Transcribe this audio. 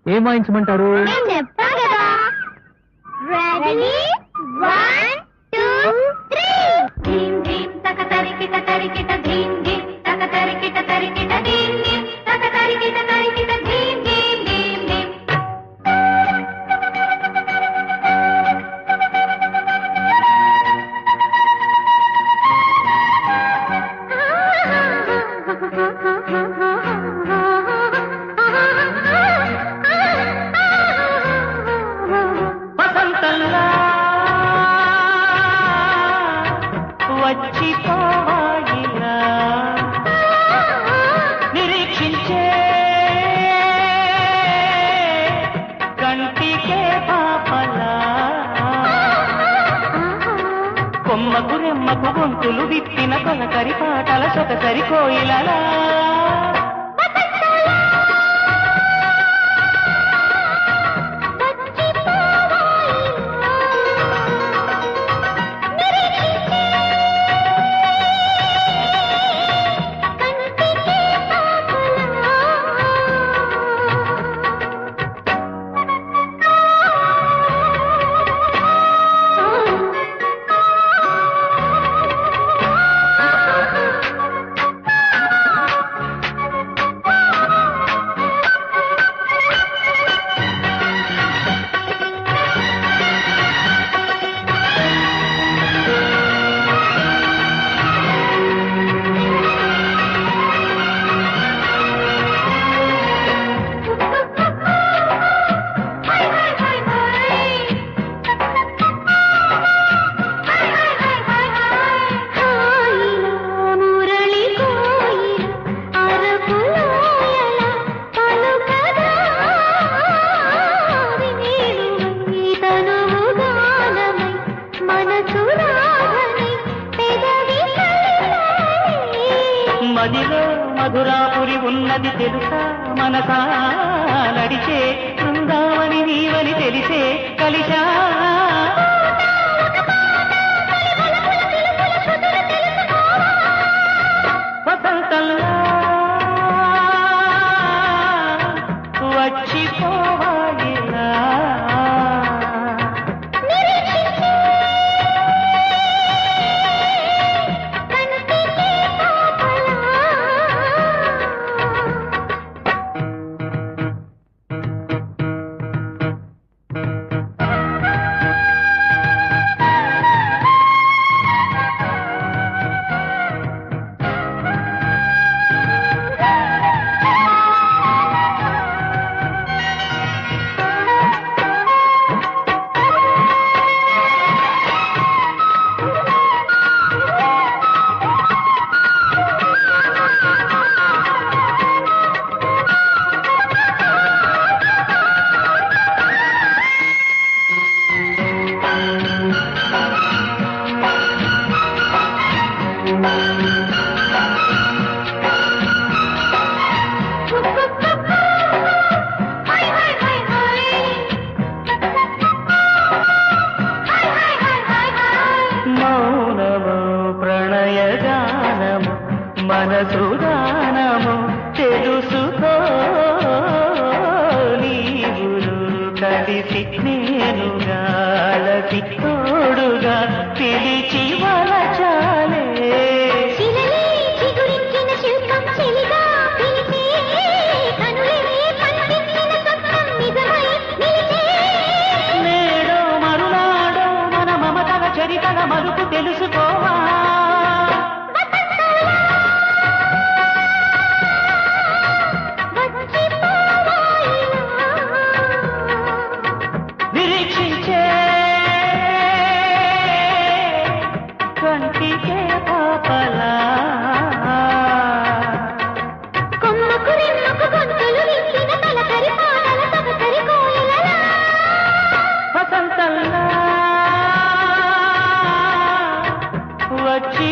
ఏం వాయించమంటారు? చెప్తా కదా. రెడీ 1 2 3 ధీం ధీం తక తరికిట తరికిట ధీం ధీం తక తరికిట తరికిట ధీం ధీం తక తరికిట తరికిట ధీం ధీం ధీం ధీం. వచ్చిపోవాయిలా నిరీక్షించే కంటికే పాపలా కొమ్మకు రెమ్మకు గొంతులు విప్పిన కొలకరి పాటల సొకసరి కోయిలలా మదిలో మధురాపురి ఉన్నది తెలుసా మనసా నడిచే బృందావని నీవని తెలిసే కలిశా వసంతంలా వచ్చిపోవాలిలా మనసుదానము తెలుసుకో నీవులు కలిసి నేనుగా అలసి తోడుగా పిలిచి వలచాలే నేడో మరునాడో మన మమతల చరితల మరుపు తెలుసుకోవా వసంతంలా వచ్చి